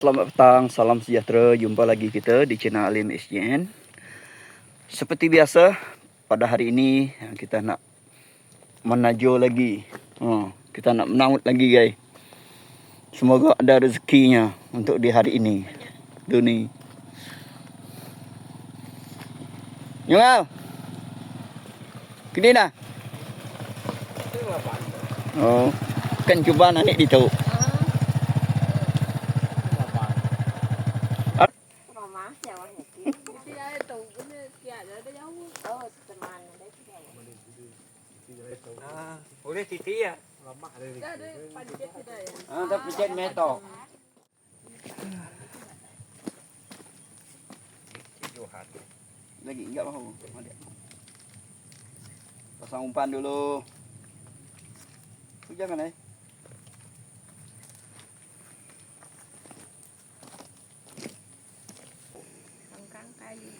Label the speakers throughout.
Speaker 1: Selamat petang, salam sejahtera. Jumpa lagi kita di channel Alim SJN. Seperti biasa, pada hari ini kita nak menajur lagi. Kita nak menaut lagi, guys. Semoga ada rezekinya untuk di hari ini. Tu ni. Nyong. Kini dah. Oh, kan cuba naik di tu.
Speaker 2: Boleh titi ya? Lama ada. Dah pencet metok.
Speaker 1: Lagi enggak mau. Pasang umpan dulu. Jangan
Speaker 3: Kangkang kayu.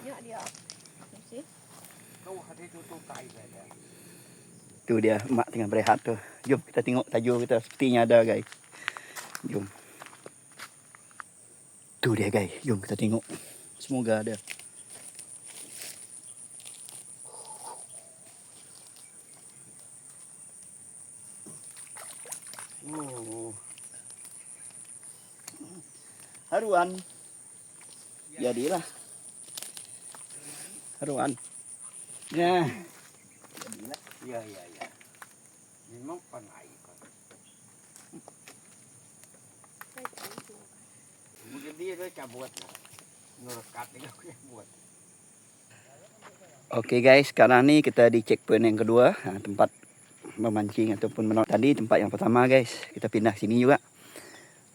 Speaker 3: Nyok dia. Mesti.
Speaker 2: Kau ada tutup kai dah.
Speaker 1: Tu dia, mak tengah berehat tu. Jom kita tengok tajur kita. Sepertinya ada, guys. Jom. Tu dia, guys. Jom kita tengok. Semoga ada. Oh. Haruan. Jadilah. Haruan. Ya.
Speaker 2: Jadilah. Ya. Memang panai kan. Mungkin dia tu cabut lah. Ngerekat dia buat.
Speaker 1: Okey guys, sekarang ni kita di checkpoint yang kedua, tempat memancing ataupun menaut tadi, tempat yang pertama guys. Kita pindah sini juga.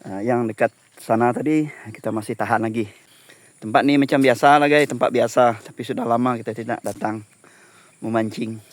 Speaker 1: Yang dekat sana tadi kita masih tahan lagi. Tempat ni macam biasa lah guys, tempat biasa, tapi sudah lama kita tidak datang memancing.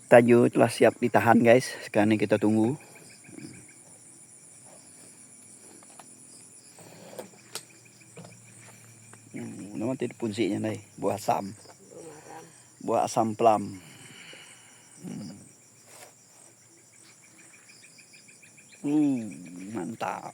Speaker 1: Tajur telah siap ditahan guys. Sekarang ni kita tunggu. Nama tu punsinya ni, buah asam. Buah asam plum. Mantap.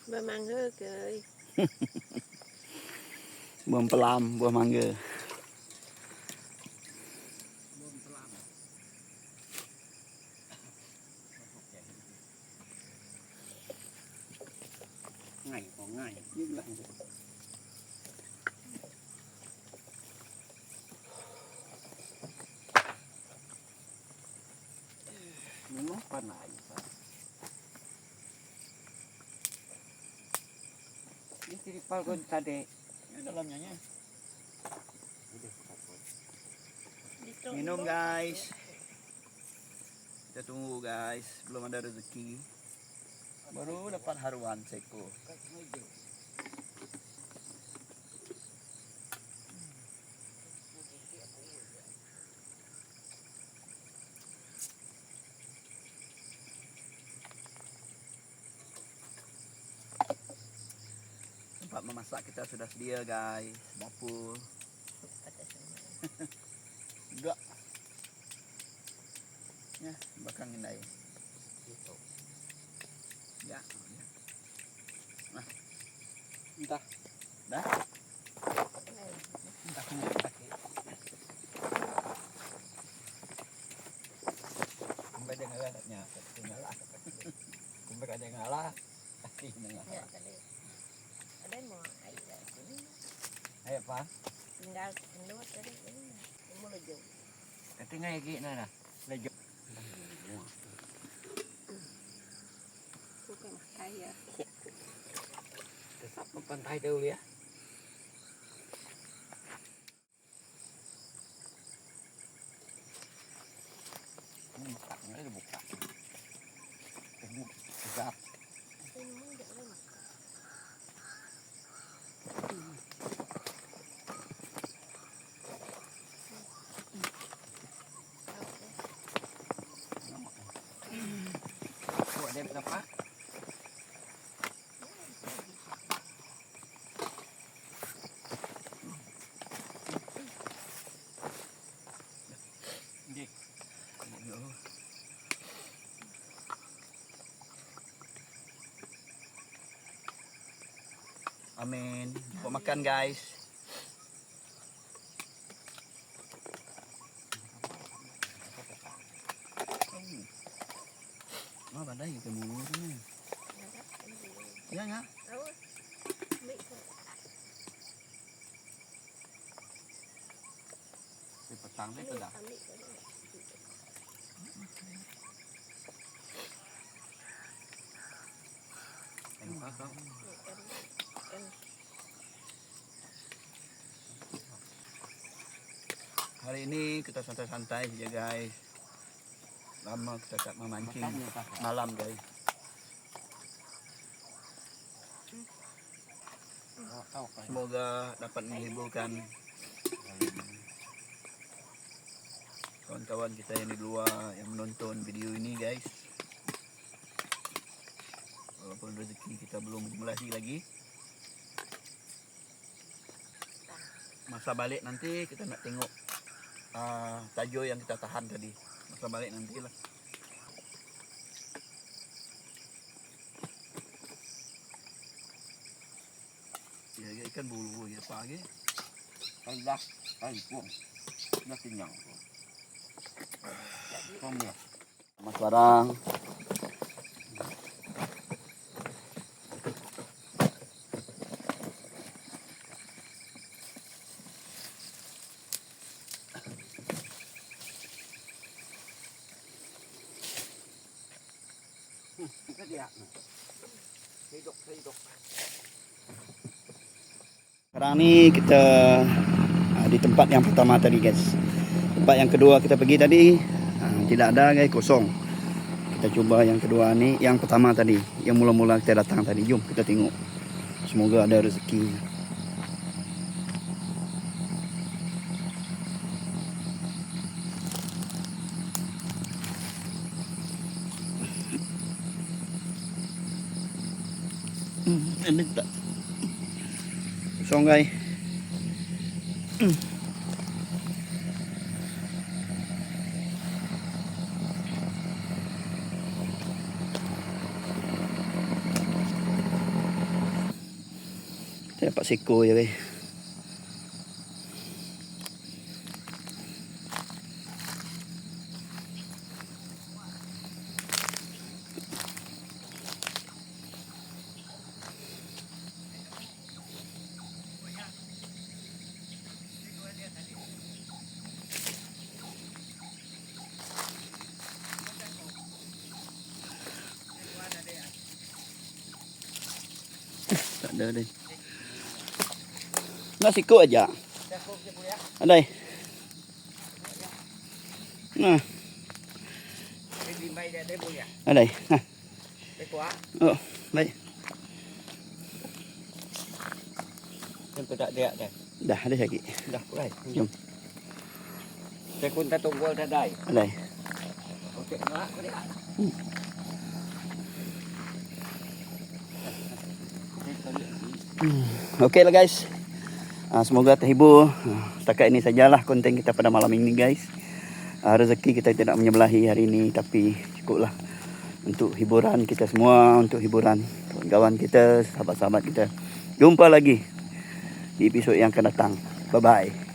Speaker 3: Buah mangga ke?
Speaker 1: Buah pelam, buah mangga.
Speaker 2: Ngai. Memang panai. Ini tripal gue tadi.
Speaker 1: Ini dalamnya nya. Minum guys. Kita tunggu guys, belum ada rezeki. Baru dapat haruan seko. Tempat memasak kita sudah sedia guys. Dapur. Enggak. Ya, bakang indai. Ya. Nah.
Speaker 2: Entah.
Speaker 1: Dah.
Speaker 2: Entah kena pakai. Kumbai dia ngalah ngalah. Kumbai ada ngalah. Pasti ngalah.
Speaker 3: Ya, tadi. Ada mau air dah sini.
Speaker 2: Ayo apa?
Speaker 3: Tinggal kendut tadi ini. Mau lejong.
Speaker 2: Ketinggal lagi nah. Lejok.
Speaker 3: Bukan kaya.
Speaker 2: Tetap ke pantai dulu ya. Ini buka, ini buka. Tengok, tegap.
Speaker 3: Ini jangan makan.
Speaker 2: Buat dia berapa? Dik.
Speaker 1: Amin. Buat makan guys. Má vào đây cái mùi thế này. Dạ nhá. Cái petang đấy tuh dah. Enak kan? Hari ini kita santai-santai saja guys. Lama kita tak memancing malam guys. Semoga dapat menghiburkan kawan-kawan kita yang di luar yang menonton video ini guys. Walaupun rezeki kita belum dimulai lagi. Masa balik nanti kita nak tengok tajo yang kita tahan tadi. Masa balik nantilah. Ya ikan bulu ya pagi.
Speaker 2: Dah, pun. Dah kenyang. Kamu.
Speaker 1: Mas barang.
Speaker 2: Hidup.
Speaker 1: Sekarang ni kita di tempat yang pertama tadi guys. Tempat yang kedua kita pergi tadi tidak ada guys, kosong. Kita cuba yang kedua ni, yang pertama tadi, yang mula-mula kita datang tadi. Jom kita tengok. Semoga ada rezeki. Ini tak kosong guys. Kita dapat seko je guys. Tak ada dah. Nak sikut aja. Ada. Nah,
Speaker 2: Di mai dia boleh.
Speaker 1: ada. Nah,
Speaker 2: kuat.
Speaker 1: Oh, baik.
Speaker 2: Yang tak dia dah.
Speaker 1: Dah ada lagi.
Speaker 2: Dah kuat.
Speaker 1: Jom.
Speaker 2: Saya pun tak tunggu dah dah.
Speaker 1: Alai.
Speaker 2: Okey, nak boleh.
Speaker 1: Okey lah guys. Semoga terhibur. Setakat ini sajalah konten kita pada malam ini guys. Rezeki kita tidak menyebelahi hari ini, tapi cukuplah untuk hiburan kita semua, untuk hiburan kawan kita, sahabat-sahabat kita. Jumpa lagi di episod yang akan datang. Bye bye.